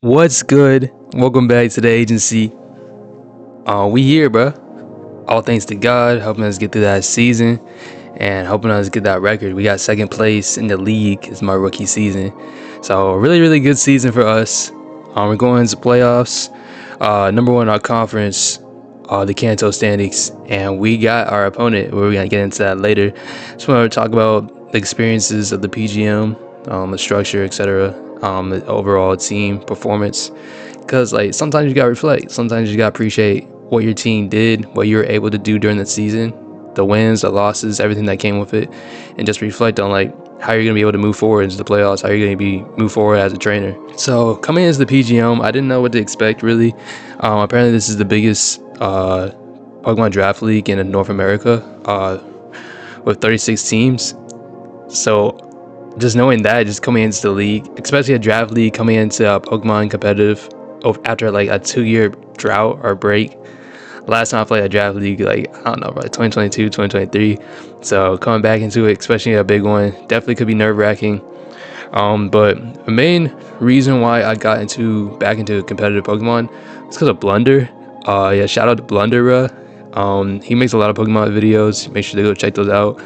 What's good? Welcome back to the agency. We here, bro. All thanks to God, helping us get through that season and helping us get that record. We got second place in the league. It's my rookie season, so really good season for us. We're going into playoffs. Number one in our conference, the Kanto standings, and we got our opponent. We're gonna get into that later. Just want to talk about the experiences of the P.G.M, the structure, etc. The overall team performance, because like sometimes you gotta reflect, sometimes you gotta appreciate what your team did, what you were able to do during the season, the wins, the losses, everything that came with it, and just reflect on like how you're gonna be able to move forward into the playoffs, how you're gonna move forward as a trainer. So coming into the P.G.M, I didn't know what to expect really. Apparently this is the biggest Pokemon draft league in North America, with 36 teams. So just knowing that, just coming into the league, especially a draft league, coming into Pokemon competitive after like a 2-year drought or break. Last time I played a draft league, like I don't know, like 2022, 2023. So coming back into it, especially a big one, definitely could be nerve-wracking. But the main reason why I got back into competitive Pokemon is because of Blunder. Yeah, shout out to Blunder, bro. He makes a lot of Pokemon videos. Make sure to go check those out.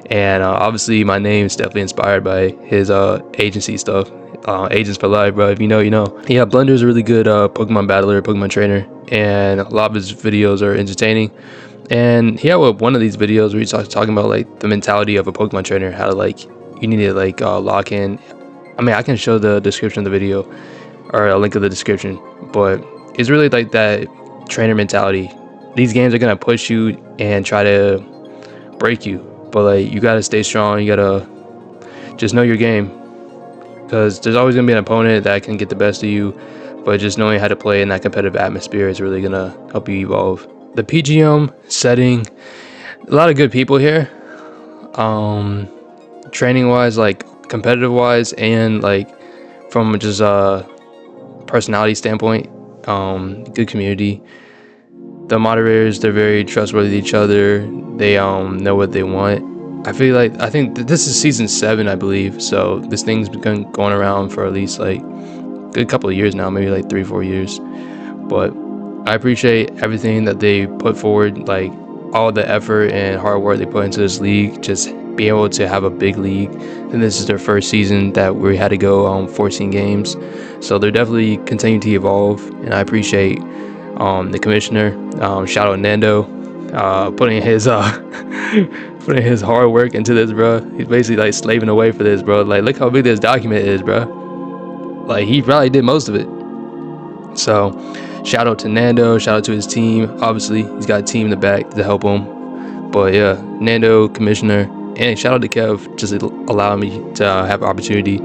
And obviously my name is definitely inspired by his agency stuff. Agents for life, bro. If you know, you know. Yeah, Blunder is a really good Pokemon battler, Pokemon trainer, and a lot of his videos are entertaining. And he had one of these videos where he's talking about like the mentality of a Pokemon trainer, how to like you need to like lock in. I mean, I can show the description of the video or a link of the description, but it's really like that trainer mentality. These games are gonna push you and try to break you, but like you gotta stay strong. You gotta just know your game, because there's always gonna be an opponent that can get the best of you, but just knowing how to play in that competitive atmosphere is really gonna help you evolve. The P.G.M setting, a lot of good people here, training wise, like competitive wise, and like from just a personality standpoint, good community. The moderators, they're very trustworthy to each other. They know what they want. I think this is season 7, I believe, so this thing's been going around for at least like a good couple of years now, maybe like 3-4 years. But I appreciate everything that they put forward, like all the effort and hard work they put into this league, just being able to have a big league. And this is their first season that we had to go 14 games, so they're definitely continuing to evolve, and I appreciate the commissioner. Shout out Nando, putting his putting his hard work into this, bro. He's basically like slaving away for this, bro. Like, look how big this document is, bro. Like, he probably did most of it. So shout out to Nando, shout out to his team. Obviously he's got a team in the back to help him, but yeah, Nando, commissioner, and shout out to Kev, just allowing me to have an opportunity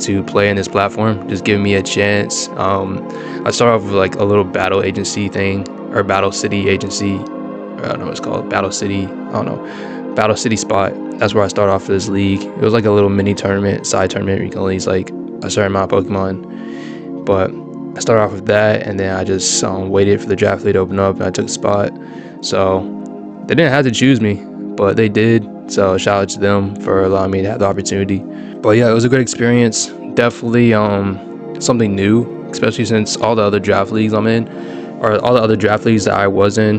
to play in this platform, just giving me a chance. I started off with like a little battle agency thing, or battle city agency, I don't know what it's called, battle city, I don't know, battle city spot. That's where I started off for this league. It was like a little mini tournament, side tournament where you can only use like a certain amount of Pokemon. But I started off with that, and then I just waited for the draft league to open up, and I took a spot. So they didn't have to choose me, but they did. So shout out to them for allowing me to have the opportunity. But yeah, it was a great experience. Definitely something new, especially since all the other draft leagues I'm in, or all the other draft leagues that I was in,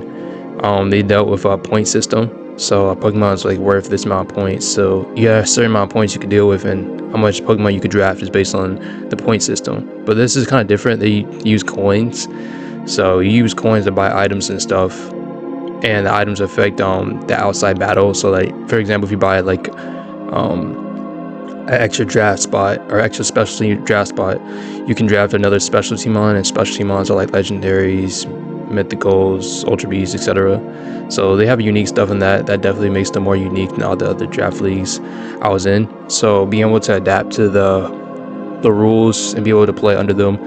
they dealt with a point system. So a Pokemon is like worth this amount of points. So you have a certain amount of points you could deal with, and how much Pokemon you could draft is based on the point system. But this is kind of different. They use coins. So you use coins to buy items and stuff, and the items affect the outside battle. So like, for example, if you buy like an extra draft spot or extra specialty draft spot, you can draft another specialty mon, and specialty mons are like legendaries, mythicals, ultra beasts, etc. So they have unique stuff in that definitely makes them more unique than all the other draft leagues I was in. So being able to adapt to the rules and be able to play under them,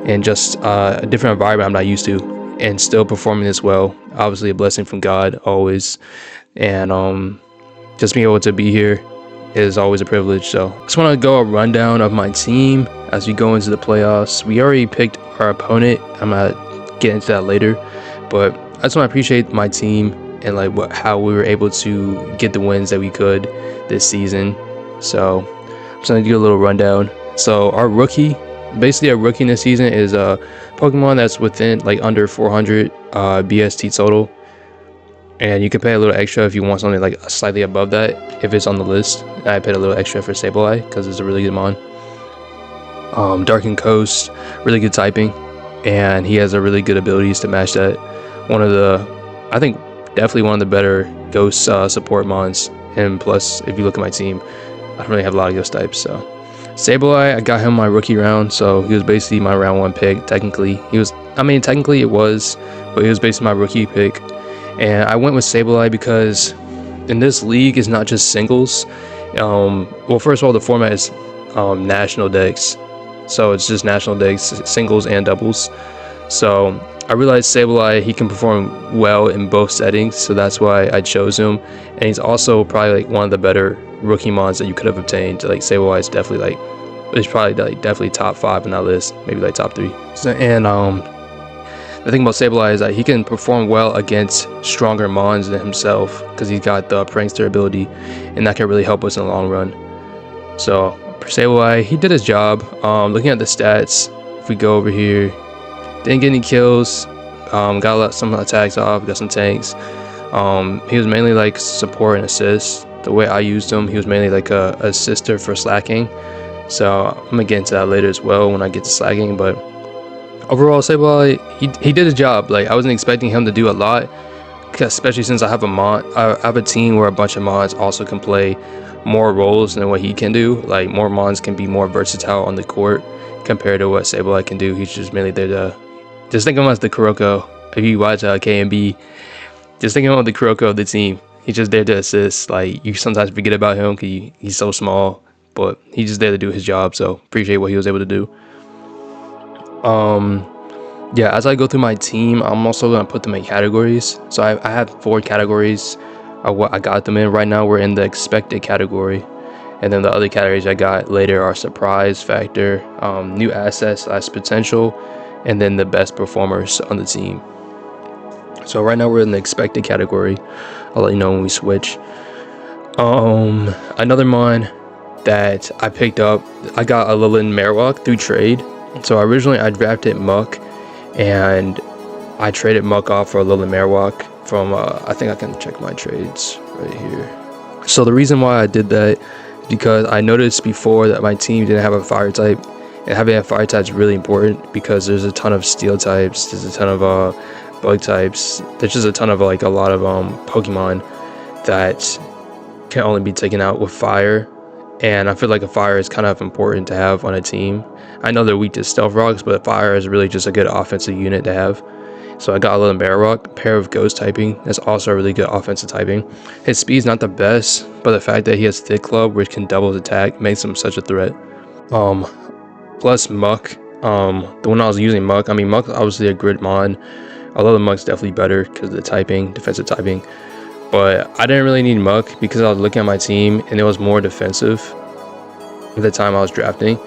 and just a different environment I'm not used to, and still performing this well, obviously a blessing from God always. And just being able to be here is always a privilege. So I just want to go a rundown of my team as we go into the playoffs. We already picked our opponent. I'm gonna get into that later, but I just want to appreciate my team and like how we were able to get the wins that we could this season. So I'm just gonna do a little rundown. So our rookie Basically, a rookie in this season is a Pokemon that's within like under 400 BST total, and you can pay a little extra if you want something like slightly above that if it's on the list. I paid a little extra for Sableye because it's a really good mon. Dark Coast, really good typing, and he has a really good abilities to match that. I think definitely one of the better ghost support mons. And plus, if you look at my team, I don't really have a lot of ghost types. So Sableye, I got him my rookie round, so he was basically my round 1 pick. Technically technically it was, but he was basically my rookie pick. And I went with Sableye because in this league it's not just singles. Well, first of all, the format is national decks, so it's just national decks, singles and doubles. So I realized Sableye, he can perform well in both settings, so that's why I chose him. And he's also probably like one of the better rookie mons that you could have obtained. Like Sableye is definitely like, it's probably like definitely top 5 on that list, maybe like top 3. So, and the thing about Sableye is that he can perform well against stronger mons than himself because he's got the prankster ability, and that can really help us in the long run. So for Sableye, he did his job. Looking at the stats, if we go over here, didn't get any kills, got some attacks off, got some tanks. He was mainly like support and assist. The way I used him, he was mainly like a assister for Slaking. So I'm gonna get into that later as well when I get to Slaking. But overall, Sableye, he did his job. Like, I wasn't expecting him to do a lot, especially since I have I have a team where a bunch of mons also can play more roles than what he can do. Like, more mons can be more versatile on the court compared to what Sableye can do. He's just mainly there to just think of him as the Kuroko. If you watch KMB, just think of him as the Kuroko of the team. He's just there to assist. Like, you sometimes forget about him because he's so small, but he's just there to do his job. So appreciate what he was able to do. Yeah, as I go through my team, I'm also gonna put them in categories. So I have 4 categories of what I got them in. Right now we're in the expected category, and then the other categories I got later are surprise factor, new assets / potential, and then the best performers on the team. So right now we're in the expected category. I'll let you know when we switch. Another mon that I picked up, I got Alolan Marowak through trade. So originally I drafted Muck, and I traded Muck off for Alolan Marowak from I think I can check my trades right here. So the reason why I did that is because I noticed before that my team didn't have a fire type, and having a fire type is really important because there's a ton of steel types, there's a ton of bug types, there's just a ton of like a lot of Pokemon that can only be taken out with fire. And I feel like a fire is kind of important to have on a team. I know they're weak to stealth rocks, but fire is really just a good offensive unit to have. So I got a little Marowak, pair of ghost typing. That's also a really good offensive typing. His speed's not the best, but the fact that he has Thick Club, which can double his attack, makes him such a threat. Plus Muck. The one I was using, Muck. I mean, Muck's obviously a grid mon. Although the Muck's definitely better because of the typing, defensive typing. But I didn't really need Muck because I was looking at my team and it was more defensive at the time I was drafting.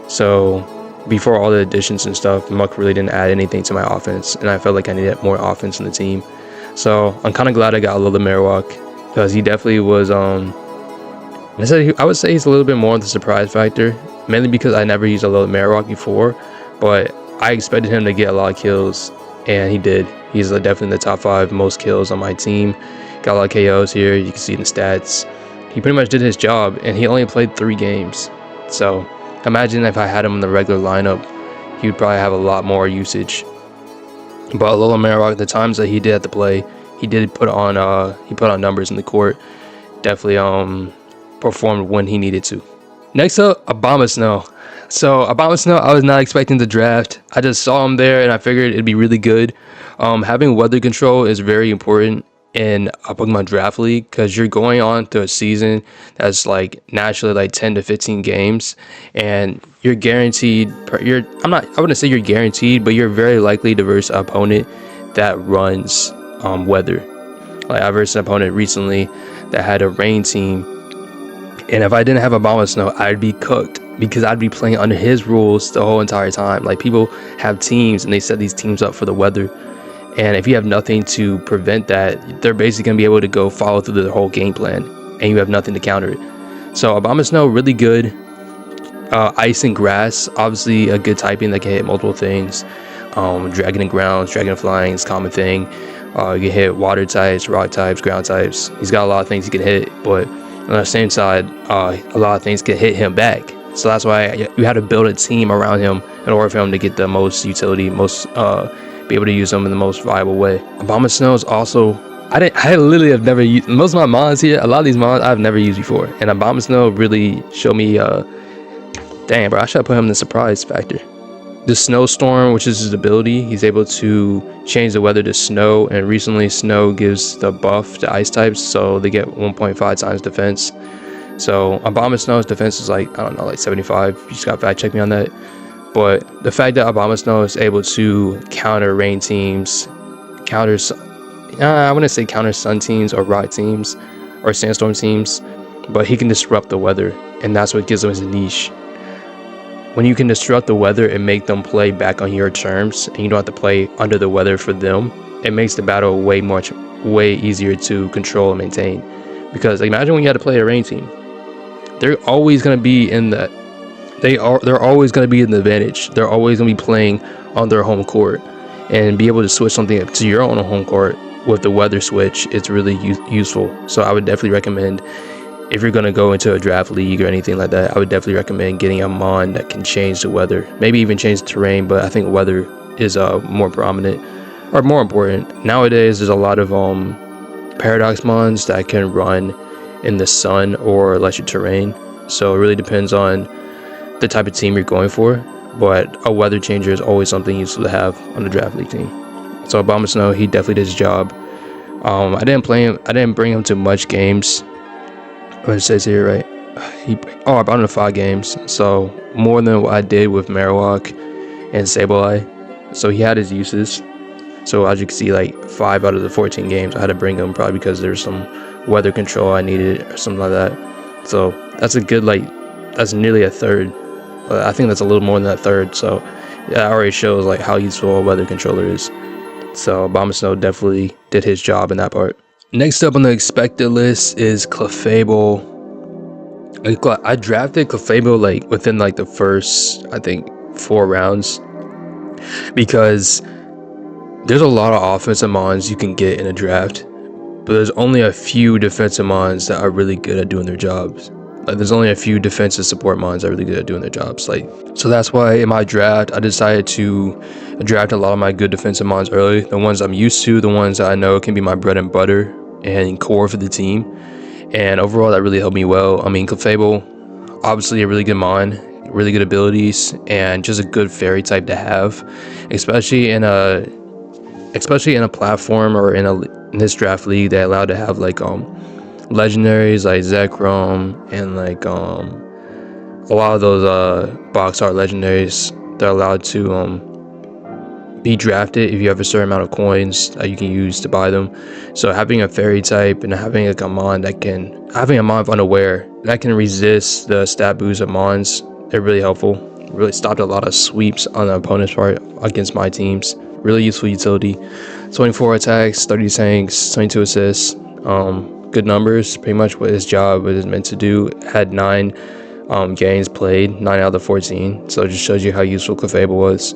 So before all the additions and stuff, Muck really didn't add anything to my offense, and I felt like I needed more offense in the team. So I'm kind of glad I got a little Marowak because he definitely was. I would say he's a little bit more on the surprise factor, mainly because I never used a little Marowak before, but I expected him to get a lot of kills, and he did. He's definitely in the top 5 most kills on my team. Got a lot of KOs here. You can see in the stats. He pretty much did his job, and he only played 3 games. So imagine if I had him in the regular lineup, he would probably have a lot more usage. But Alolan Marowak, the times that he did have to play, he did put on numbers in the court. Definitely performed when he needed to. Next up, Abomasnow. So Abomasnow, I was not expecting to draft. I just saw him there, and I figured it'd be really good. Having weather control is very important in a Pokemon draft league because you're going on to a season that's like naturally like 10 to 15 games, and you're guaranteed. I wouldn't say you're guaranteed, but you're very likely to verse an opponent that runs weather. Like, I versed an opponent recently that had a rain team, and if I didn't have Abomasnow, I'd be cooked because I'd be playing under his rules the whole entire time. Like, people have teams and they set these teams up for the weather. And if you have nothing to prevent that, they're basically going to be able to go follow through the whole game plan, and you have nothing to counter it. So Abomasnow, really good. Ice and Grass, obviously a good typing that can hit multiple things. Dragon and Grounds, Dragon Flying is a common thing. You can hit Water types, Rock types, Ground types. He's got a lot of things he can hit, but on the same side, a lot of things can hit him back. So that's why you had to build a team around him in order for him to get the most utility, be able to use him in the most viable way. Abomasnow is also, I literally have never used, most of my mons here, a lot of these mons I've never used before. And Abomasnow really showed me, dang bro, I should have put him in the surprise factor. The Snowstorm, which is his ability, he's able to change the weather to snow, and recently snow gives the buff to ice types, so they get 1.5 times defense. So Abomasnow's defense is like, I don't know, like 75. You just got fact check me on that. But the fact that Abomasnow is able to counter rain teams, I wouldn't say counter sun teams or rock teams or sandstorm teams, but he can disrupt the weather, and that's what gives him his niche. When you can disrupt the weather and make them play back on your terms, and you don't have to play under the weather for them, it makes the battle way easier to control and maintain. Because imagine when you had to play a rain team, they're always going to be in the they're always going to be in the advantage. They're always going to be playing on their home court, and be able to switch something to your own home court with the weather switch, it's really useful. So I would definitely recommend, if you're going to go into a draft league or anything like that, I would definitely recommend getting a mon that can change the weather, maybe even change the terrain, but I think weather is more prominent or more important. Nowadays there's a lot of paradox mons that can run in the sun or electric terrain, so it really depends on the type of team you're going for, but a weather changer is always something useful to have on the draft league team. So Abomasnow, he definitely did his job. I didn't bring him to much games. What it says here, right? I brought him to 5 games, so more than what I did with Marowak and Sableye. So he had his uses. So as you can see, like 5 out of the 14 games I had to bring him, probably because there's some weather control I needed or something like that. So that's a good, that's nearly a third. I think that's a little more than a third. So that already shows like how useful a weather controller is. So Abomasnow definitely did his job in that part. Next up on the expected list is Clefable. I drafted Clefable like within like the first, I think, 4 rounds, because there's a lot of offensive mons you can get in a draft, but there's only a few defensive mons that are really good at doing their jobs. Like there's only a few defensive support mons that are really good at doing their jobs. So that's why in my draft I decided to draft a lot of my good defensive mons early, the ones I'm used to, the ones that I know can be my bread and butter and core for the team. And overall that really helped me well. I mean, Clefable, obviously a really good mon, really good abilities, and just a good fairy type to have, especially in a platform or in this draft league that allowed to have like legendaries like Zekrom and like a lot of those box art legendaries. They're allowed to be drafted if you have a certain amount of coins that you can use to buy them. So having a fairy type and having like a mon of Unaware that can resist the stat boost of mons, they're really helpful. Really stopped a lot of sweeps on the opponent's part against my teams. Really useful utility. 24 attacks, 30 tanks, 22 assists. Good numbers, pretty much what his job was meant to do. Had 9 games played, 9 out of the 14. So it just shows you how useful Clefable was.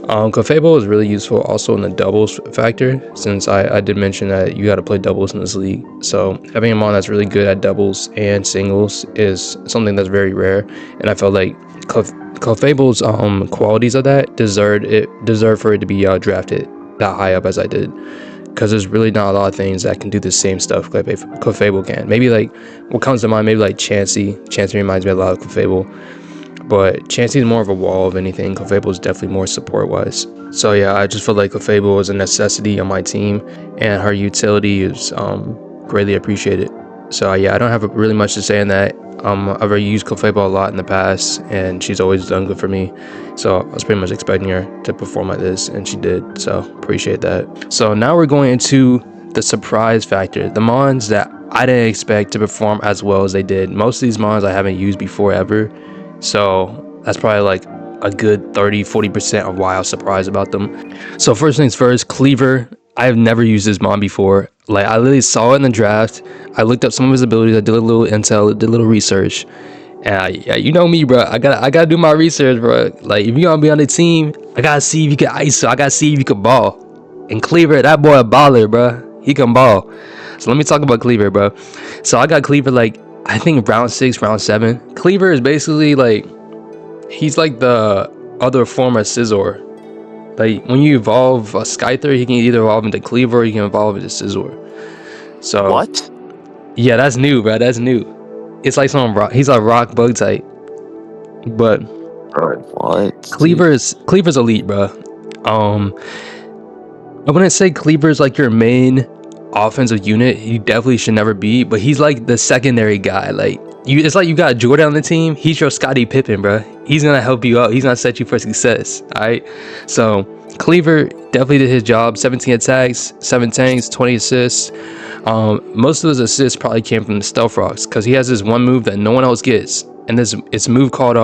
Clefable is really useful also in the doubles factor, since I did mention that you got to play doubles in this league. So having a mon that's really good at doubles and singles is something that's very rare, and I felt like Clefable's qualities of that deserve for it to be drafted that high up as I did, because there's really not a lot of things that can do the same stuff Clefable can. Maybe like what comes to mind, maybe like Chansey reminds me a lot of Clefable, but Chansey is more of a wall of anything. Clefable is definitely more support wise. So yeah, I just felt like Clefable was a necessity on my team, and her utility is greatly appreciated. So yeah, I don't have really much to say on that. I've used Clefable a lot in the past, and she's always done good for me. So I was pretty much expecting her to perform like this, and she did. So appreciate that. So now we're going into the surprise factor, the mons that I didn't expect to perform as well as they did. Most of these mons I haven't used before ever, so that's probably like a good 30-40% of why I was surprised about them. So first things first, Kleavor. I have never used this mon before. I literally saw it in the draft. I looked up some of his abilities. I did a little intel, did a little research, And yeah, you know me, bro. I gotta do my research, bro. Like if you gonna be on the team, I gotta see if you can ISO. I gotta see if you can ball. And Kleavor, that boy a baller, bro. He can ball. So let me talk about Kleavor, bro. So I got Kleavor like I think round 6, round 7. Kleavor is basically like he's like the other form of Scizor. Like when you evolve a Skyther, he can either evolve into Kleavor or you can evolve into Scizor. So What? yeah, that's new, bro. That's new. It's like some rock. He's a rock bug type. But Bro, what? Kleavor's elite, bro. I wouldn't say Kleavor's like your main offensive unit. You definitely should never be, but he's like the secondary guy. Like it's like you got Jordan on the team. He's your Scottie Pippen, bro. He's gonna help you out. He's gonna set you for success. All right. So Kleavor definitely did his job. 17 attacks, 7 tanks, 20 assists. Most of his assists probably came from the Stealth Rocks because he has this one move that no one else gets, and it's a move called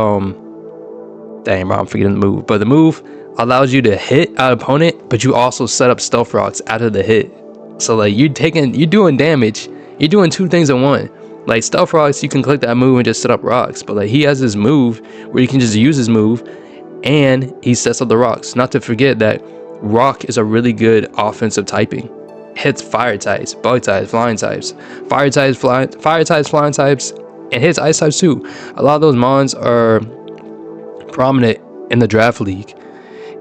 dang, bro, I'm forgetting the move. But the move allows you to hit an opponent, but you also set up Stealth Rocks after the hit. So like you're doing damage. You're doing 2 things in one. Like Stealth Rocks, you can click that move and just set up rocks. But like he has this move where you can just use his move, and he sets up the rocks. Not to forget that Rock is a really good offensive typing. Hits fire types, bug types, flying types, fire types, flying types, and hits ice types too. A lot of those mons are prominent in the draft league,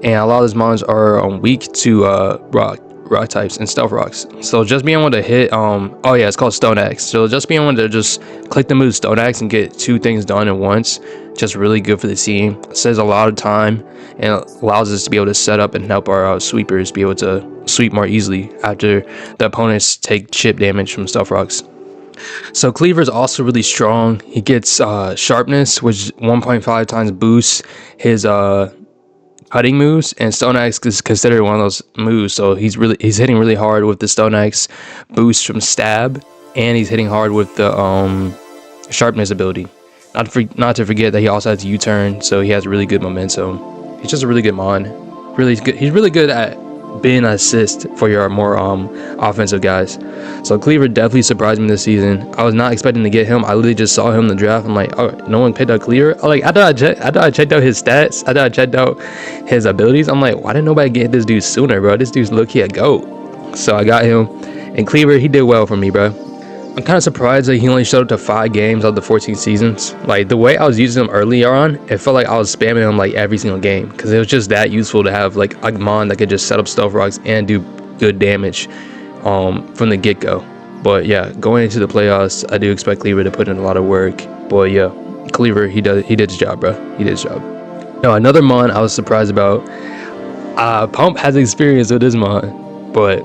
and a lot of those mons are weak to rock types and stealth rocks. So just being able to hit oh yeah, it's called Stone Axe. So just being able to just click the move Stone Axe and get 2 things done at once, just really good for the team. It saves a lot of time and allows us to be able to set up and help our sweepers be able to sweep more easily after the opponents take chip damage from stealth rocks. So Kleavor is also really strong. He gets sharpness, which 1.5 times boosts his cutting moves, and Stone Axe is considered one of those moves. So he's hitting really hard with the Stone Axe boost from stab, and he's hitting hard with the sharpness ability. Not to forget that he also has U-turn, so he has really good momentum. He's just a really good mon. Really good. He's really good at being an assist for your more offensive guys. So Kleavor definitely surprised me this season. I was not expecting to get him. I literally just saw him in the draft. I'm like, oh, no one picked up Kleavor. After I checked out his stats, after I checked out his abilities, I'm like, why didn't nobody get this dude sooner, bro? This dude's low-key a GOAT. So I got him, and Kleavor, he did well for me, bro. I'm kind of surprised that he only showed up to 5 games out of the 14 seasons. Like the way I was using him earlier on, it felt like I was spamming him like every single game because it was just that useful to have like a mon that could just set up stealth rocks and do good damage from the get-go. But yeah, going into the playoffs, I do expect Kleavor to put in a lot of work. But yeah, Kleavor, he did his job, bro. He did his job. Now another mon I was surprised about. Pump has experience with this mon, but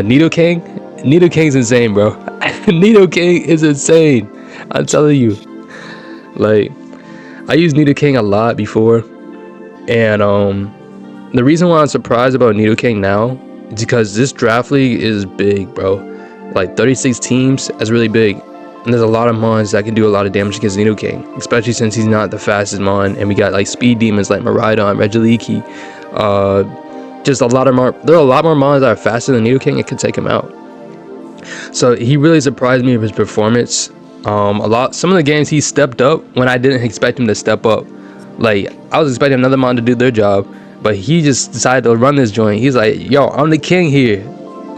Nidoking's insane, bro. Nidoking is insane. I'm telling you. Like, I used Nidoking a lot before, and the reason why I'm surprised about Nidoking now is because this draft league is big, bro. Like 36 teams, that's really big, and there's a lot of mons that can do a lot of damage against Nidoking, especially since he's not the fastest mon, and we got like speed demons like Miraidon, Regieleki, just a lot of more. There are a lot more mons that are faster than Nidoking. It could take him out. So he really surprised me with his performance. Some of the games he stepped up when I didn't expect him to step up. Like I was expecting another mon to do their job, but he just decided to run this joint. He's like, yo, I'm the king here.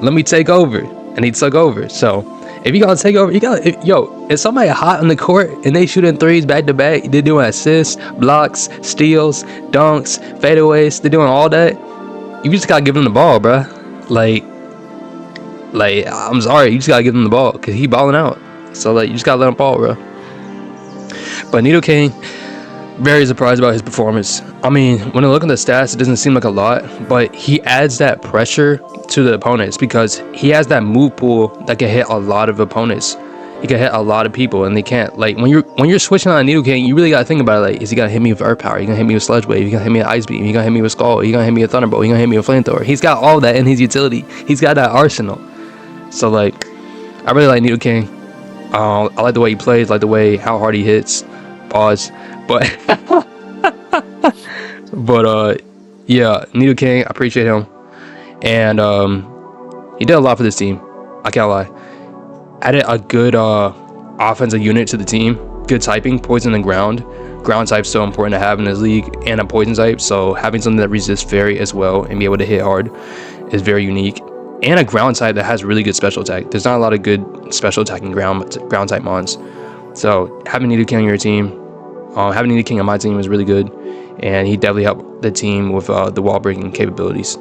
Let me take over. And he took over. So if you gotta take over, if somebody hot on the court and they shooting threes back to back, they're doing assists, blocks, steals, dunks, fadeaways, they're doing all that. You just gotta give them the ball, bro. Like I'm sorry, you just gotta give him the ball because he balling out. So like you just gotta let him ball, bro. But Nidoking, very surprised about his performance. I mean, when I look at the stats, it doesn't seem like a lot, but he adds that pressure to the opponents because he has that move pool that can hit a lot of opponents. He can hit a lot of people, and they can't. Like when you're switching on a Nidoking, you really gotta think about it. Like, is he gonna hit me with Earth Power? He gonna hit me with Sludge Wave? He gonna hit me with Ice Beam? He gonna hit me with Skull? He gonna hit me with Thunderbolt? He gonna hit me with Flamethrower? He's got all that in his utility. He's got that arsenal. So like, I really like Nidoking. I like the way he plays, like the way how hard he hits. Pause. But yeah, Nidoking, I appreciate him, and he did a lot for this team. I can't lie. Added a good offensive unit to the team. good typing, poison and ground. Ground type's so important to have in this league, and a poison type, so having something that resists fairy as well and be able to hit hard is very unique. And a ground type that has really good special attack. There's not a lot of good special attacking ground type mons. So having Nidoking on your team, having Nidoking on my team is really good, and he definitely helped the team with the wall breaking capabilities.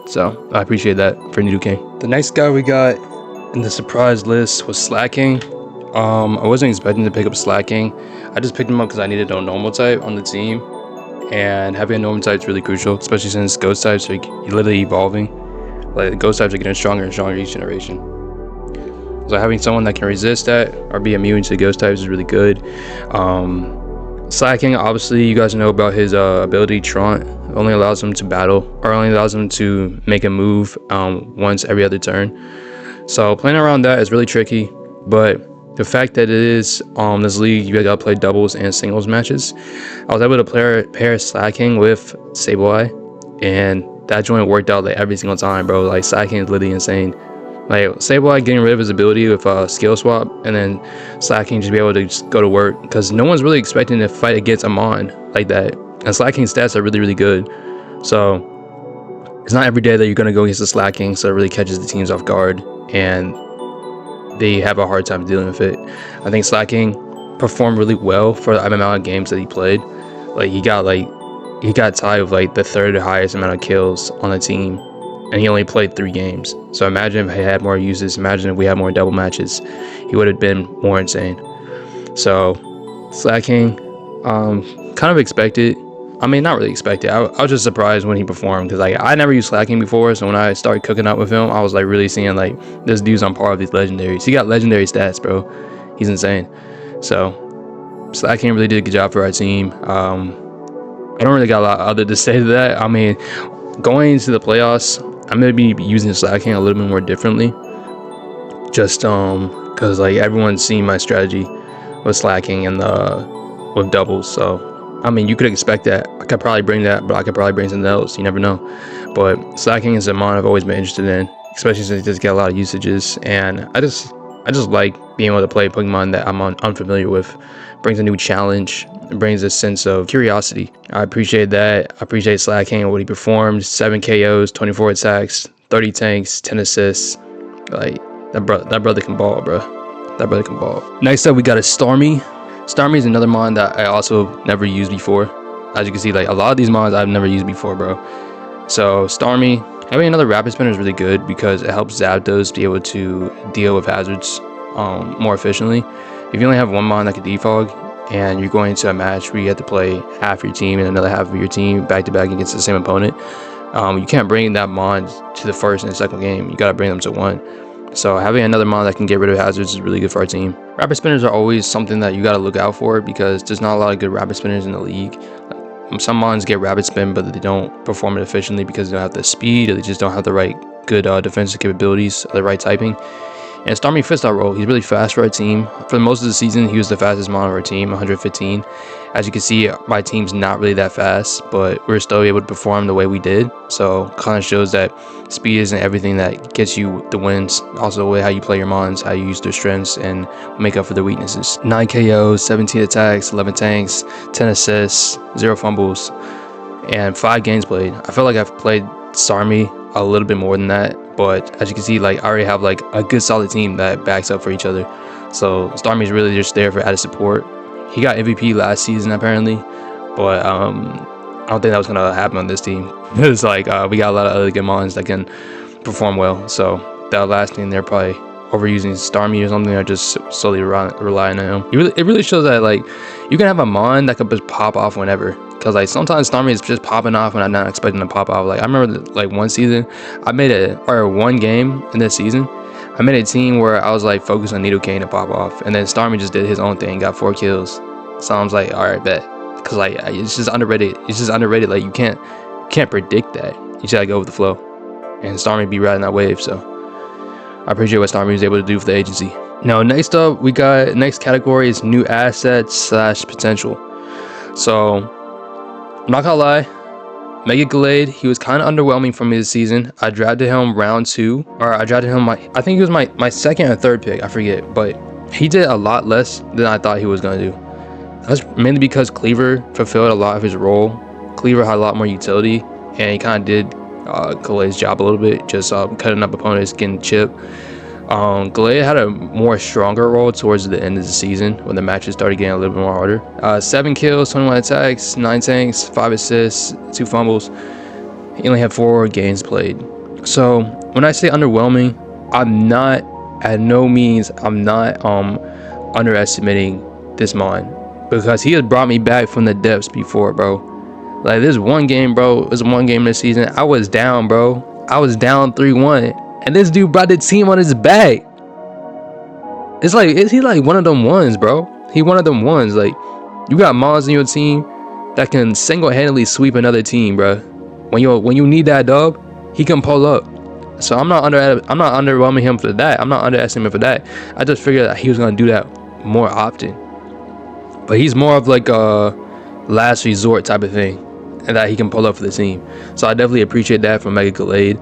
So I appreciate that for Nidoking. The next guy we got in the surprise list was Slaking. I wasn't expecting to pick up Slaking. I just picked him up because I needed a normal type on the team, and having a normal type is really crucial, especially since ghost types are literally evolving. Like the ghost types are getting stronger and stronger each generation. So having someone that can resist that or be immune to ghost types is really good. Slaking, obviously you guys know about his ability Traunt. It only allows him to battle, or only allows him to make a move once every other turn. So playing around that is really tricky, but the fact that it is this league, you gotta play doubles and singles matches. I was able to pair Slaking with Sableye, and that joint worked out like every single time, bro. Like Slaking is literally insane. Like Sableye getting rid of his ability with a skill swap, and then Slaking just be able to just go to work, because no one's really expecting to fight against a mon like that. And Slaking's stats are really, really good. So it's not every day that you're gonna go against the Slaking, so it really catches the teams off guard, and they have a hard time dealing with it. I think Slaking performed really well for the amount of games that he played. Like he got tied with like the third highest amount of kills on the team, and he only played 3 games. So imagine if he had more uses, imagine if we had more double matches, he would have been more insane. So Slaking, kind of expected. I mean, not really expected. I was just surprised when he performed, because like I never used Slaking before, so when I started cooking up with him, I was like really seeing like this dude's on par with these legendaries. He got legendary stats, bro. He's insane. So Slaking really did a good job for our team. I don't really got a lot other to say to that. I mean, going into the playoffs, I'm gonna be using Slaking a little bit more differently, just because like everyone's seen my strategy with Slaking and with doubles. So I mean, you could expect that. I could probably bring that, but I could probably bring something else. You never know. But Slaking is a mon I've always been interested in, especially since it does get a lot of usages. And I just like being able to play Pokemon that I'm unfamiliar with. It brings a new challenge. It brings a sense of curiosity. I appreciate that. I appreciate Slaking and what he performed. 7 KOs, 24 attacks, 30 tanks, 10 assists. Like that brother can ball, bro. That brother can ball. Next up, we got a Starmie. Starmie is another mon that I also never used before. As you can see, like a lot of these mons I've never used before, bro. So Starmie, having another rapid spinner is really good because it helps Zapdos be able to deal with hazards more efficiently. If you only have one mon that can defog, and you're going to a match where you have to play half your team and another half of your team back to back against the same opponent, you can't bring that mon to the first and second game. You gotta bring them to one. So having another mon that can get rid of hazards is really good for our team. Rapid spinners are always something that you gotta look out for, because there's not a lot of good rapid spinners in the league. Some mons get rapid spin, but they don't perform it efficiently because they don't have the speed, or they just don't have the right good defensive capabilities, or the right typing. And Starmie fits that role. He's really fast for our team. For most of the season, he was the fastest mon of our team, 115. As you can see, my team's not really that fast, but we're still able to perform the way we did. So kind of shows that speed isn't everything that gets you the wins. Also, the way how you play your mons, how you use their strengths and make up for their weaknesses. 9 KOs, 17 attacks, 11 tanks, 10 assists, 0 fumbles, and 5 games played. I feel like I've played Starmie a little bit more than that, but as you can see, like I already have like a good solid team that backs up for each other. So Starmie's really just there for added support. He got MVP last season apparently, but I don't think that was gonna happen on this team. It's like we got a lot of other good mons that can perform well. So that last team, they're probably overusing Starmie or something, or just solely relying on him. It really shows that like you can have a mon that could just pop off whenever. Cause like sometimes Starmie is just popping off when I'm not expecting to pop off. Like I remember like one season, one game in this season, I made a team where I was like focused on Nidoking to pop off, and then Starmie just did his own thing, got 4 kills. So I was like, all right, bet. Cause like it's just underrated. It's just underrated. Like you can't predict that. You just gotta go with the flow, and Starmie be riding that wave. So I appreciate what Starmie was able to do for the agency. Now next up, we got next category is new assets / potential. So I'm not gonna lie, Mega Gallade, he was kind of underwhelming for me this season. I drafted him round 2, or I drafted him I think he was my second or third pick, I forget, but he did a lot less than I thought he was gonna do. That's mainly because Kleavor fulfilled a lot of his role. Kleavor had a lot more utility, and he kind of did Gallade's job a little bit, just cutting up opponents, getting chip. Gallade had a more stronger role towards the end of the season when the matches started getting a little bit more harder. 7 kills, 21 attacks, 9 tanks, 5 assists, 2 fumbles. He only had 4 games played. So when I say underwhelming, I'm not, at no means, I'm not underestimating this mon, because he has brought me back from the depths before, bro. Like, this one game, bro, this one game this season, I was down, bro. I was down 3-1. And this dude brought the team on his back. It's like, is he like one of them ones, bro? He one of them ones. Like, you got mons in your team that can single-handedly sweep another team, bro. When you need that dub, he can pull up. So I'm not underwhelming him for that. I'm not underestimating him for that. I just figured that he was gonna do that more often. But he's more of like a last resort type of thing, and that he can pull up for the team. So I definitely appreciate that from Mega Gallade.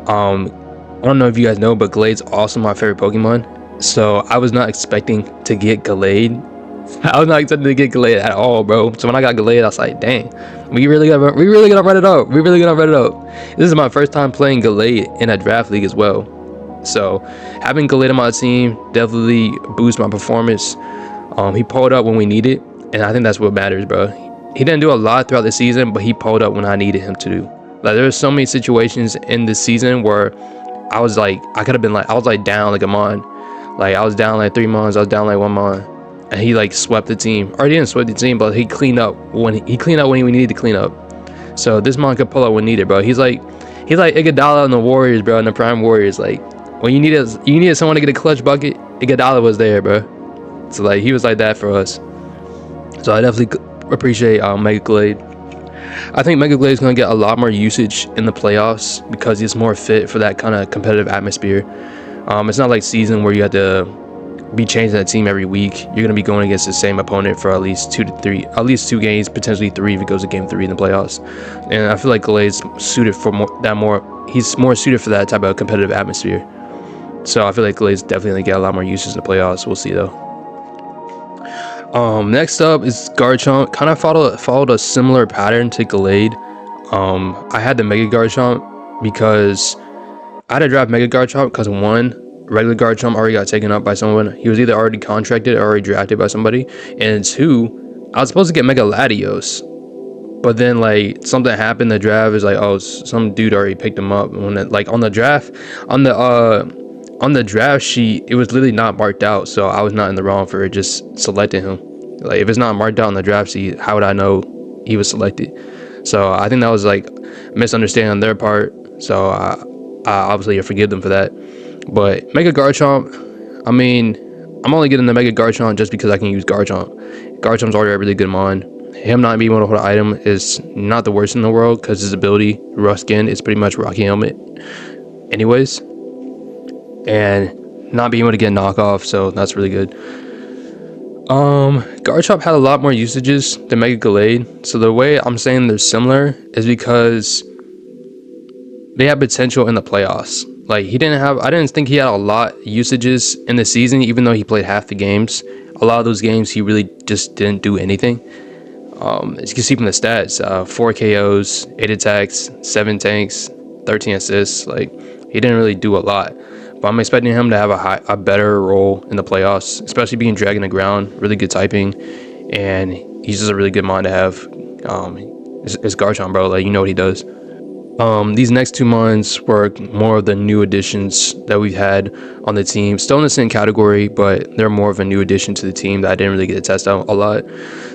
I don't know if you guys know, but Gallade's also my favorite Pokemon. So I was not expecting to get Gallade. I was not expecting to get Gallade at all, bro. So when I got Gallade, I was like, dang, we really gonna run it up. This is my first time playing Gallade in a draft league as well. So having Gallade on my team definitely boosts my performance. He pulled up when we needed, and I think that's what matters, bro. He didn't do a lot throughout the season, but he pulled up when I needed him to do. Like, there were so many situations in this season where I was like, I was like down like a mon. Like, I was down like 3 mons, I was down like 1 mon. And he like swept the team. Or he didn't sweep the team, but he cleaned up when he needed to clean up. So this mon could pull up when needed, bro. He's like Iguodala on the Warriors, bro, in the Prime Warriors. Like, when you needed someone to get a clutch bucket, Iguodala was there, bro. So like, he was like that for us. So I definitely appreciate Mega Gallade. I think Mega Gallade is going to get a lot more usage in the playoffs because he's more fit for that kind of competitive atmosphere. It's not like season where you have to be changing the team every week. You're going to be going against the same opponent for at least 2 games, potentially 3 if it goes to game 3 in the playoffs. And I feel like Gallade's suited for he's more suited for that type of competitive atmosphere. So I feel like Gallade's definitely going to get a lot more usage in the playoffs. We'll see though. Next up is Garchomp. Kind of followed a similar pattern to Gallade. I had the Mega Garchomp because I had to draft Mega Garchomp because 1, regular Garchomp already got taken up by someone. He was either already contracted or already drafted by somebody. And 2, I was supposed to get Mega Latios, but then like something happened. The draft is like, oh, some dude already picked him up. When on the draft sheet, it was literally not marked out, so I was not in the wrong for just selecting him. Like, if it's not marked out on the draft sheet, how would I know he was selected? So I think that was like a misunderstanding on their part. So I obviously forgive them for that. But Mega Garchomp, I mean, I'm only getting the Mega Garchomp just because I can use Garchomp. Garchomp's already a really good mon. Him not being able to hold an item is not the worst in the world because his ability, Rough Skin, is pretty much Rocky Helmet anyways. And not being able to get knockoff, so that's really good. Garchomp had a lot more usages than Mega Gallade. So the way I'm saying they're similar is because they have potential in the playoffs. Like, I didn't think he had a lot of usages in the season, even though he played half the games. A lot of those games he really just didn't do anything. As you can see from the stats, 4 KOs, 8 attacks, 7 tanks, 13 assists. Like, he didn't really do a lot. But I'm expecting him to have a better role in the playoffs, especially being Dragon to Ground, really good typing, and he's just a really good mon to have. It's Garchomp, bro. Like, you know what he does. These next 2 mons were more of the new additions that we've had on the team. Still in the same category, but they're more of a new addition to the team that I didn't really get to test out a lot.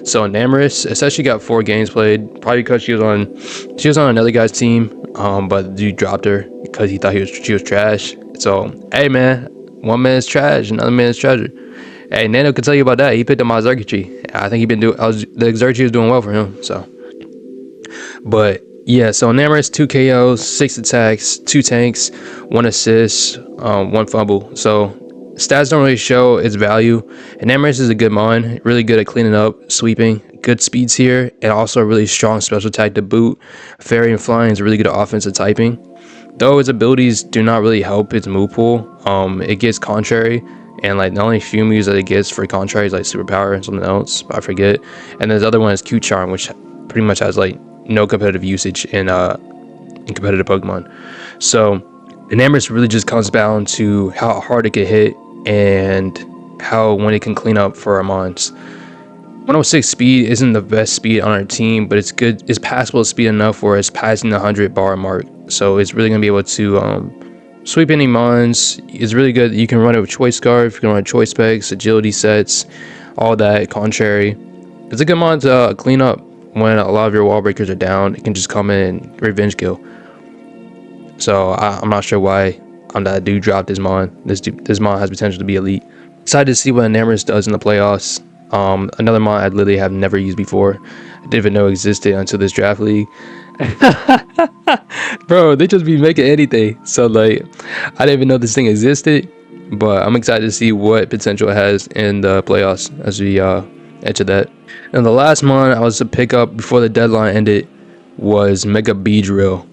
So Enamorus, it says she got 4 games played, probably because she was on another guy's team, but the dude dropped her because he thought she was trash. So, hey man, one man's trash, another man's treasure. Hey, Nando can tell you about that. He picked up my Xerxes. I think the Xerxes was doing well for him. So, but yeah, so Enamorus, 2 KOs, 6 attacks, 2 tanks, 1 assist, 1 fumble. So stats don't really show its value. Enamorus is a good mon, really good at cleaning up, sweeping, good speeds here, and also a really strong special attack to boot. Fairy and Flying is really good at offensive typing. Though its abilities do not really help its move pool, it gets contrary, And like the only few moves that it gets for contrary is like superpower and something else, I forget. And then the other one is Q Charm, which pretty much has like no competitive usage in competitive Pokemon. So Enamorus really just comes down to how hard it can hit and how when it can clean up for our mons. 106 speed isn't the best speed on our team, but it's good. It's passable speed enough where it's passing the 100 bar mark. So it's really gonna be able to sweep any mons. It's really good. You can run it with Choice Scarf, you can run Choice Pegs, Agility sets, all that. Contrary, it's a good mon to clean up when a lot of your wall breakers are down. It can just come in and revenge kill. So I'm not sure why that dude dropped his mon. This mon has potential to be elite. Excited to see what Enamorus does in the playoffs. Another mon I literally have never used before. I didn't even know existed until this draft league. Bro, they just be making anything. So like, I didn't even know this thing existed. But I'm excited to see what potential it has in the playoffs as we enter that. And the last mon I was to pick up before the deadline ended was Mega Beedrill.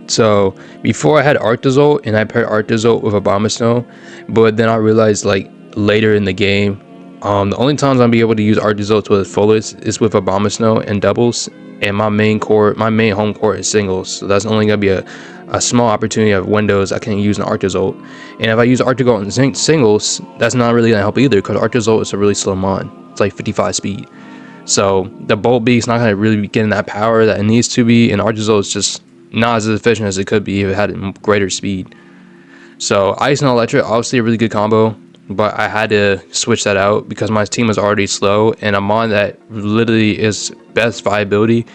So before I had Arctozolt and I paired Arctozolt with Abomasnow, but then I realized like later in the game, the only times I'll be able to use Arctozolt to its fullest is with Abomasnow and doubles, and my main home court is singles. So that's only gonna be a small opportunity of windows I can use an Arctozolt. And if I use Arctozolt in singles, that's not really gonna help either because Arctozolt is a really slow mon. It's like 55 speed. So the Bolt Beak's not gonna really be getting that power that it needs to be, and Arctozolt is just not as efficient as it could be if it had greater speed. So Ice and Electric, obviously a really good combo, but I had to switch that out because my team was already slow, and a mon that literally is best viability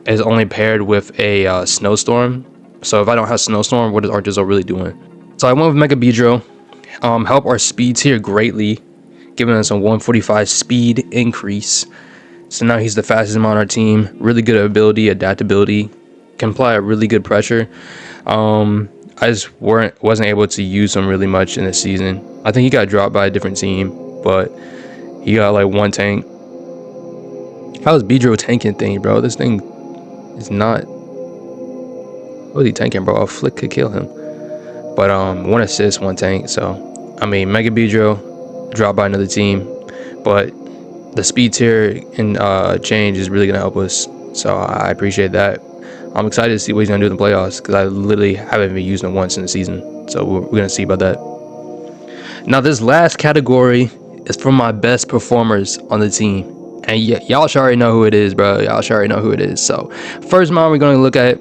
is only paired with a Snowstorm. So if I don't have Snowstorm, what is Arctozolt really doing? So I went with Mega Beedrill. Help our speeds here greatly, giving us a 145 speed increase. So now he's the fastest mon on our team. Really good ability, adaptability, can apply a really good pressure. I just wasn't able to use him really much in this season. I think he got dropped by a different team, but he got like one tank. How's Beedrill tanking thing, bro? This thing is not. What is he tanking, bro? A flick could kill him. But one assist, one tank. So I mean, Mega Beedrill dropped by another team, but the speed tier and change is really gonna help us. So I appreciate that. I'm excited to see what he's going to do in the playoffs because I literally haven't even used him once in the season. So we're going to see about that. Now, this last category is for my best performers on the team. And y'all should already know who it is, bro. Y'all should already know who it is. So first mon we're going to look at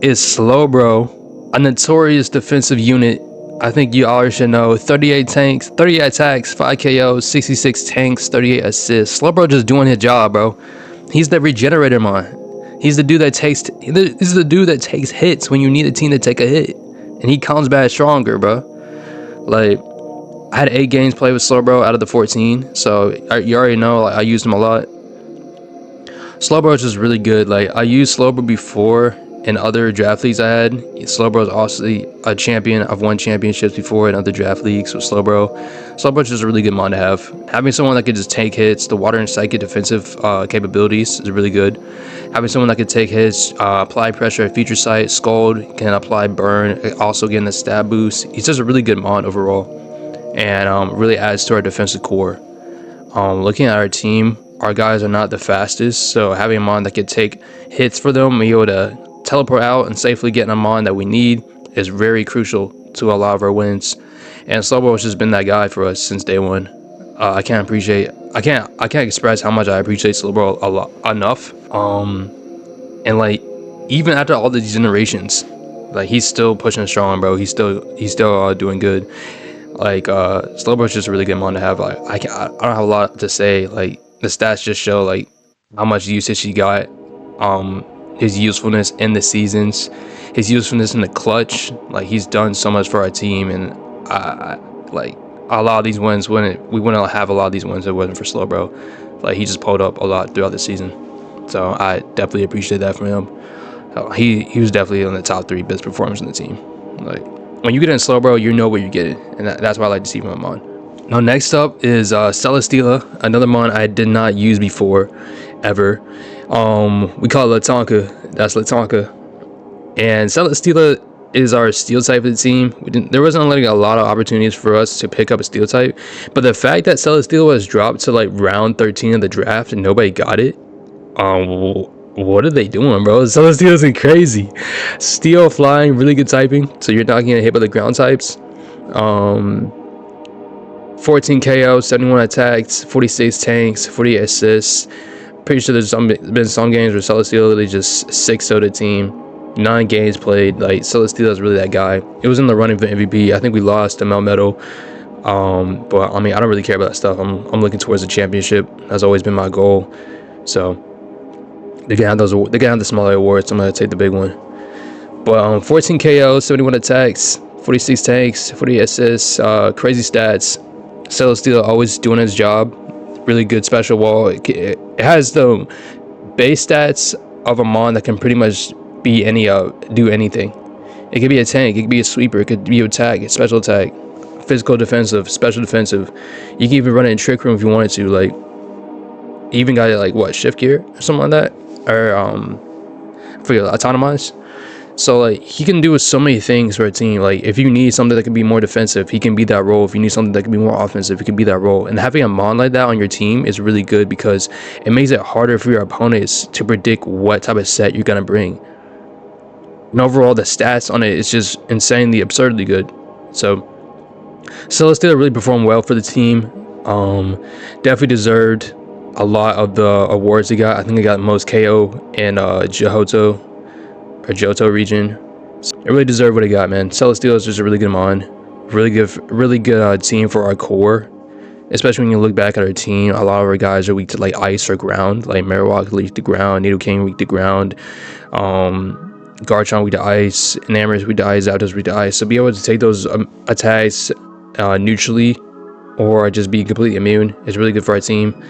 is Slowbro, a notorious defensive unit. I think you all should know. 38 tanks, 38 attacks, 5 KOs, 66 tanks, 38 assists. Slowbro just doing his job, bro. He's the regenerator mon. He's the dude that takes hits when you need a team to take a hit, and he comes back stronger, bro. Like, I had 8 games played with Slowbro out of the 14, so you already know, like, I used him a lot. Slowbro is just really good. Like, I used Slowbro before in other draft leagues I had. Slowbro is also a champion. I've won championships before in other draft leagues with Slowbro. Slowbro is just a really good mon to have. Having someone that could just take hits, the water and psychic defensive capabilities is really good. Having someone that could take hits, apply pressure at Future Sight, Scald, can apply burn, also getting the stab boost. He's just a really good mon overall, and really adds to our defensive core. Looking at our team, our guys are not the fastest, so having a mon that could take hits for them, be able to teleport out and safely get a mon that we need is very crucial to a lot of our wins. And Slowbro has just been that guy for us since day one. I can't express how much I appreciate Slowbro a lot enough. And like, even after all these generations, like, he's still pushing strong, bro. He's still doing good. Like, Slowbro is just a really good mon to have. Like, I don't have a lot to say. Like, the stats just show like how much usage he got. His usefulness in the seasons, his usefulness in the clutch. Like, he's done so much for our team, and like, a lot of these wins we wouldn't have a lot of these wins if it wasn't for Slowbro. Like, he just pulled up a lot throughout the season, so I definitely appreciate that from him. He was definitely on the top 3 best performers in the team. Like, when you get in Slowbro, you know what you're getting, and that's why I like to see him on. Now, next up is Celesteela, another mon I did not use before ever. We call it Latonka. That's Latonka. And Celesteela is our steel type of the team. There wasn't like a lot of opportunities for us to pick up a steel type, but the fact that Celesteela was dropped to like round 13 of the draft and nobody got it, what are they doing, bro? Celesteela isn't crazy. Steel, flying, really good typing, so you're not getting hit by the ground types. 14 KO, 71 attacks, 46 tanks, 48 assists. Pretty sure there's been some games where Celesteela literally just 6-0 the team. 9 games played. Like, Celesteela is really that guy. It was in the running for MVP. I think we lost to Melmetal. But I mean, I don't really care about that stuff. I'm looking towards the championship. That's always been my goal. So they can have those. They can have the smaller awards. I'm gonna take the big one. But 14 KO, 71 attacks, 46 tanks, 48 assists. Crazy stats. Celesteela always doing his job. Really good special wall. It has the base stats of a mon that can pretty much be do anything. It could be a tank, it could be a sweeper, it could be attack, special attack, physical defensive, special defensive. You can even run it in trick room if you wanted to. Like, you even got it like what, shift gear or something like that, or I forget, autonomous. So like, he can do so many things for a team. Like, if you need something that can be more defensive, he can be that role. If you need something that can be more offensive, he can be that role. And having a mon like that on your team is really good because it makes it harder for your opponents to predict what type of set you're gonna bring. And overall, the stats on it is just insanely, absurdly good. So Celesteela really performed well for the team. Definitely deserved a lot of the awards he got. I think he got most KO in Johto region. So it really deserved what he got, man. Celesteela is just a really good mon. Really good team for our core. Especially when you look back at our team, a lot of our guys are weak to like ice or ground. Like Marowak weak to ground, Nidoking weak to ground. Garchomp weak to ice, Enamorus weak to ice, Zapdos weak to ice. So be able to take those attacks neutrally or just be completely immune is really good for our team.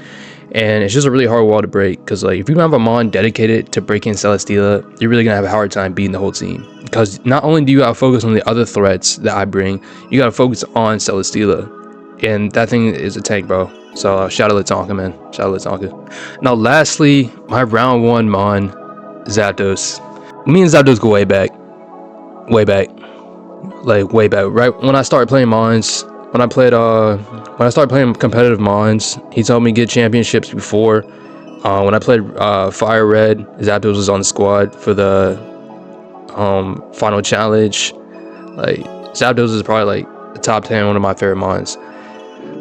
And it's just a really hard wall to break because like if you don't have a mon dedicated to breaking Celesteela, you're really gonna have a hard time beating the whole team. Because not only do you gotta focus on the other threats that I bring, you gotta focus on Celesteela. And that thing is a tank, bro. So shout out to Tonka, man. Shout out to Tonka. Now lastly, my round 1 mon, Zapdos. Me and Zapdos go way back, like way back. Right when I started playing mons, when I started playing competitive mons, he told me to get championships before. When I played Fire Red, Zapdos was on the squad for the final challenge. Like, Zapdos is probably like the top 10, one of my favorite mons.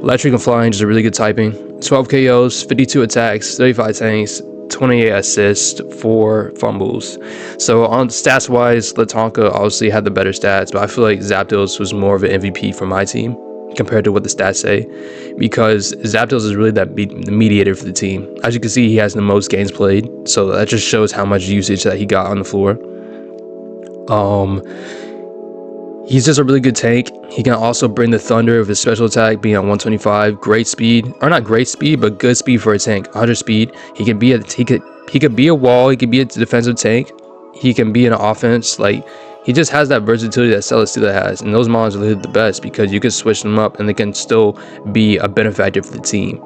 Electric and Flying is a really good typing. 12 KOs, 52 attacks, 35 tanks, 28 assists, 4 fumbles. So on stats wise, Latonka obviously had the better stats, but I feel like Zapdos was more of an MVP for my team compared to what the stats say, because Zapdos is really the mediator for the team. As you can see, he has the most games played, so that just shows how much usage that he got on the floor. He's just a really good tank. He can also bring the thunder of his special attack, being on 125. Great speed, or not great speed, but good speed for a tank. 100 speed. He could be a wall. He could be a defensive tank. He can be an offense. Like, he just has that versatility that Celesteela has, and those mons are really the best because you can switch them up and they can still be a benefactor for the team.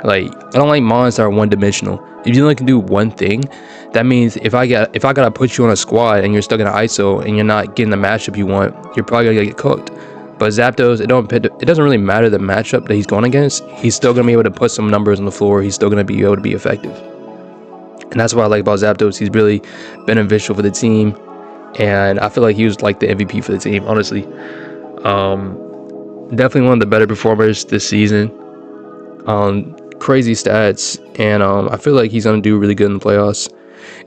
Like, I don't like mons that are one-dimensional. If you only can do one thing, that means if I gotta put you on a squad and you're stuck in an ISO and you're not getting the matchup you want, you're probably gonna get cooked. But Zapdos, it doesn't really matter the matchup that he's going against. He's still gonna be able to put some numbers on the floor. He's still gonna be able to be effective, and that's what I like about Zapdos. He's really beneficial for the team, and I feel like he was like the MVP for the team, honestly. Definitely one of the better performers this season. Crazy stats, and I feel like he's gonna do really good in the playoffs.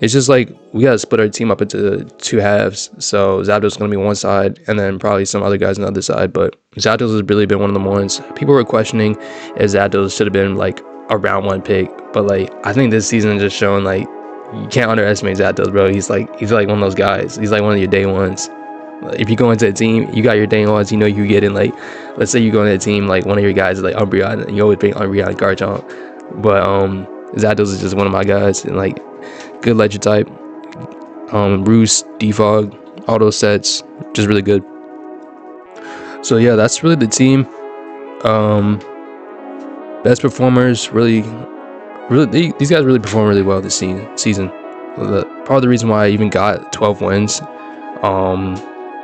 It's just like we gotta split our team up into 2 halves. So Zapdos is gonna be one side, and then probably some other guys on the other side. But Zapdos has really been one of the ones people were questioning if Zapdos should have been like a round 1 pick. But like, I think this season just showing like you can't underestimate Zapdos, bro. He's like one of those guys. He's like one of your day ones. If you go into a team, you got your day ones, you know you get in. Like, let's say you go into a team, like one of your guys is like Umbreon, and you always bring Umbreon and Garchomp. But Zapdos is just one of my guys, and like good ledger type. Roost, Defog, all those sets, just really good. So yeah, that's really the team. Best performers, really these guys really perform really well this season. Part of the reason why I even got 12 wins.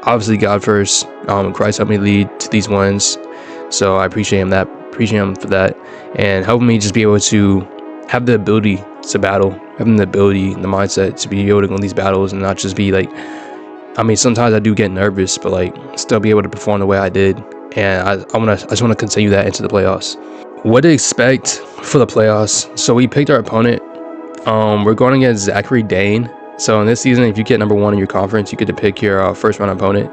obviously God first. Christ helped me lead to these wins, so I appreciate him for that, and helping me just be able to have the ability to battle, having the ability and the mindset to be able to win these battles and not just be like, I mean, sometimes I do get nervous, but like still be able to perform the way I did. And I just want to continue that into the playoffs. What to expect for the playoffs? So we picked our opponent. We're going against Zachary Dane. So in this season, if you get number 1 in your conference, you get to pick your first round opponent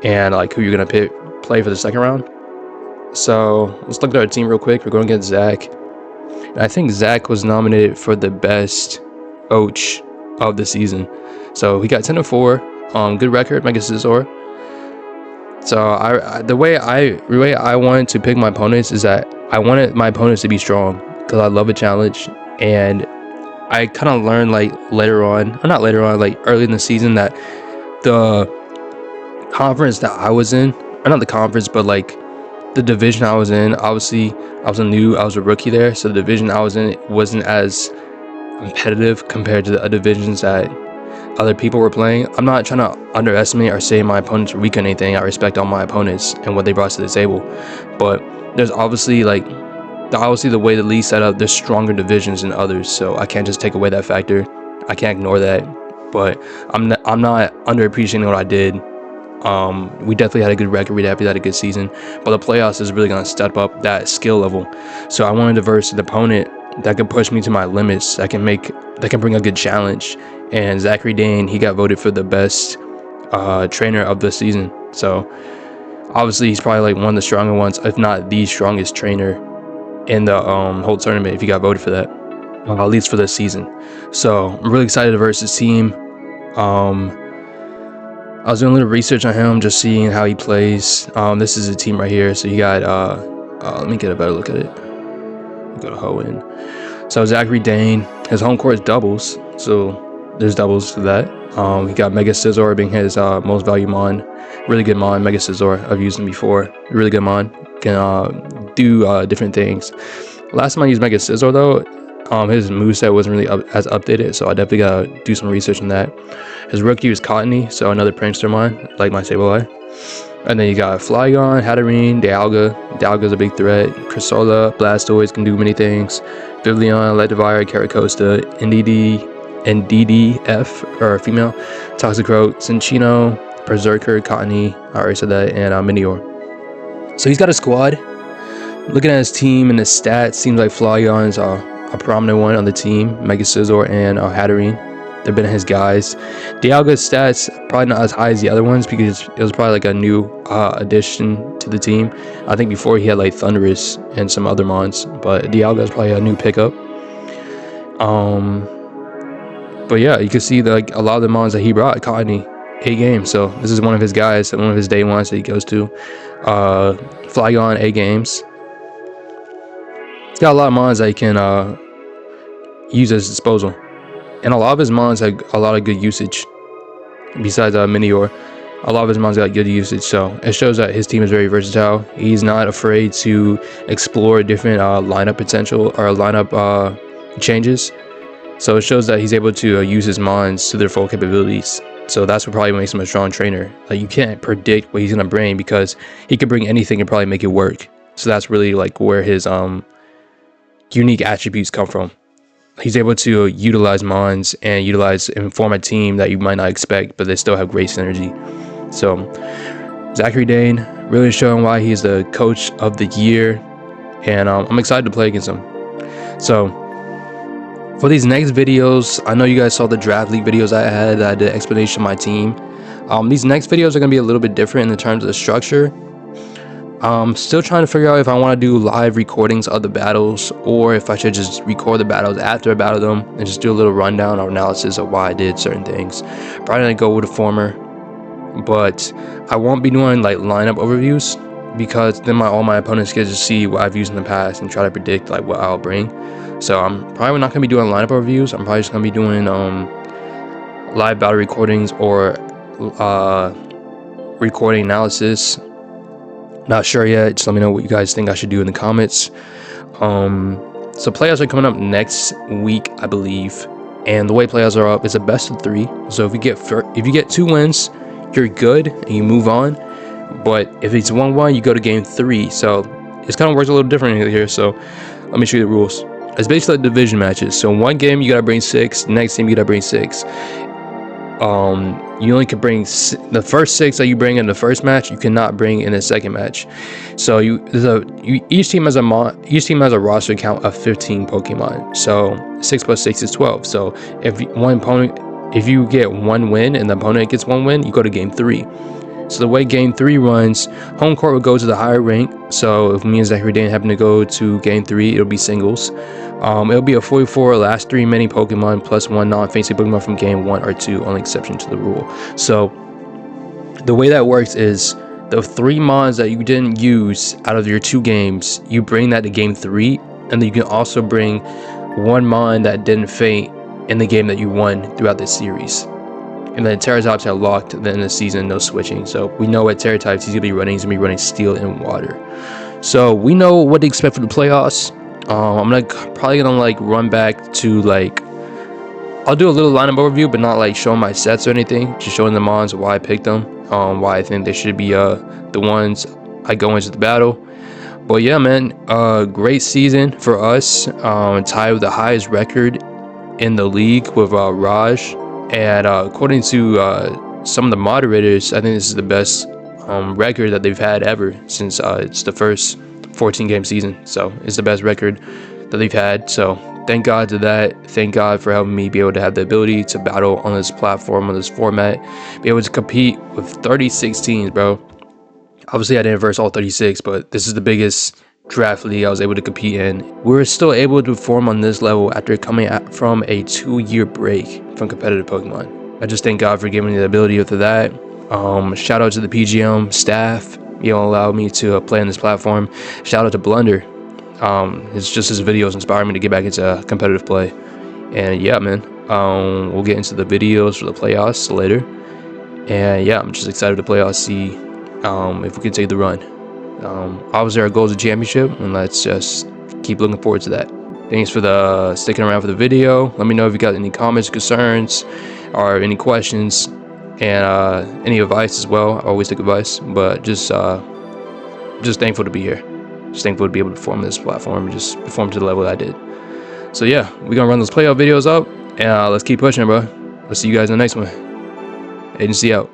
and like who you're gonna play for the second round. So let's look at our team real quick. We're going against Zach. And I think Zach was nominated for the best Och of the season. So he got 10-4. Good record, Mega Scizor. So the way I wanted to pick my opponents is that I wanted my opponents to be strong because I love a challenge, and I kind of learned like like early in the season that the conference that I was in, or not the conference, but like the division I was in, obviously I was a rookie there, so the division I was in wasn't as competitive compared to the other divisions that other people were playing. I'm not trying to underestimate or say my opponents are weak or anything. I respect all my opponents and what they brought to the table, but there's obviously the way the league set up, there's stronger divisions than others, so I can't just take away that factor. I can't ignore that, but I'm not underappreciating what I did. We definitely had a good record, we definitely had a good season, but the playoffs is really going to step up that skill level. So I wanted to verse an opponent that could push me to my limits, that can bring a good challenge. And Zachary Dane, he got voted for the best trainer of the season. So obviously he's probably like one of the stronger ones, if not the strongest trainer in the whole tournament, if he got voted for that, at least for this season. So I'm really excited to verse his team. I was doing a little research on him, just seeing how he plays. This is a team right here. So you got let me get a better look at it. Go to Hoenn. So Zachary Dane, his home court is doubles, so there's doubles to that. He got Mega Scizor being his most valued mon. Really good mon, Mega Scizor. I've used him before. Really good mon. Can do different things. Last time I used Mega Scizor though, his moveset wasn't really as updated, so I definitely gotta do some research on that. His rookie was Cottony, so another prankster mon, like my Sableye. And then you got Flygon, Hatterene, Dialga. Dialga's a big threat. Crissola, Blastoise can do many things. Vivillon, Electivire, Caracosta, NDDF, or female. Toxicroak, Cinccino, Berserker, Cottony, I already said that, and Minior. So he's got a squad. Looking at his team and his stats, seems like Flygon's a prominent one on the team. Mega Scizor and Hatterene. They've been his guys. Dialga's stats probably not as high as the other ones because it was probably like a new addition to the team. I think before he had like Thundurus and some other mons, but Dialga's probably a new pickup. But yeah, you can see like a lot of the mons that he brought. Cottony, 8 games. So this is one of his guys, one of his day ones that he goes to. Flygon, 8 games. He's got a lot of mons that he can use at his disposal. And a lot of his mons have a lot of good usage. Besides Minior, a lot of his mons got good usage. So it shows that his team is very versatile. He's not afraid to explore different lineup potential or lineup changes. So it shows that he's able to use his mons to their full capabilities. So that's what probably makes him a strong trainer. Like, you can't predict what he's gonna bring because he could bring anything and probably make it work. So that's really like where his unique attributes come from. He's able to utilize mons and form a team that you might not expect, but they still have great synergy. So Zachary Dane really showing why he's the coach of the year, and I'm excited to play against him. So for these next videos, I know you guys saw the draft league videos I had that I did explanation of my team. These next videos are going to be a little bit different in terms of the structure. Still trying to figure out if I want to do live recordings of the battles or if I should just record the battles after I battle them and just do a little rundown or analysis of why I did certain things. Probably gonna go with the former, but I won't be doing like lineup overviews because then all my opponents get to see what I've used in the past and try to predict like what I'll bring. So I'm probably not gonna be doing lineup overviews. I'm probably just gonna be doing live battle recordings or recording analysis. Not sure yet. Just let me know what you guys think I should do in the comments. So playoffs are coming up next week, I believe, and the way playoffs are up is a best of 3. So if you get 2 wins, you're good and you move on. But if it's 1-1, you go to game 3. So it's kind of works a little differently here. So let me show you the rules. It's basically like division matches. So one game you gotta bring 6, next game you gotta bring 6. You only can bring the first 6 that you bring in the first match. You cannot bring in the second match. So each team has a roster count of 15 Pokemon. So 6 plus 6 is 12. So if you get 1 win and the opponent gets 1 win, you go to game 3. So the way game 3 runs, home court will go to the higher rank. So if me and Zachary Dane happen to go to game 3, it'll be singles. It'll be a 44 last 3 mini Pokemon plus 1 non-fancy Pokemon from game 1 or 2, only exception to the rule. So the way that works is the 3 mons that you didn't use out of your 2 games, you bring that to game 3, and then you can also bring 1 mon that didn't faint in the game that you won throughout this series. And then Terratops are locked at the end of the season, no switching. So we know what Terratops he's gonna be running. He's gonna be running Steel and Water. So we know what to expect for the playoffs. I'm probably gonna like run back to like, I'll do a little lineup overview, but not like showing my sets or anything. Just showing the mons, why I picked them, why I think they should be the ones I go into the battle. But yeah, man, great season for us. Tied with the highest record in the league with Raj. And according to some of the moderators, I think this is the best record that they've had ever since it's the first 14-game season. So it's the best record that they've had. So thank God to that. Thank God for helping me be able to have the ability to battle on this platform, on this format, be able to compete with 36 teams, bro. Obviously, I didn't verse all 36, but this is the biggest draft league I was able to compete in. We were still able to perform on this level after coming from a 2-year break from competitive Pokemon. I just thank God for giving me the ability to that. Shout out to the P.G.M staff, allow me to play on this platform. Shout out to Blunder. It's just his videos inspired me to get back into competitive play. And yeah, man, we'll get into the videos for the playoffs later. And yeah, I'm just excited to playoffs, see if we can take the run. Obviously our goal is a championship, and let's just keep looking forward to that. Thanks for sticking around for the video. Let me know if you got any comments, concerns, or any questions, and any advice as well. I always take advice, but just thankful to be here. Just thankful to be able to perform this platform and just perform to the level that I did. So yeah, we're gonna run those playoff videos up, and let's keep pushing, bro. Let's see you guys in the next one. Agency out.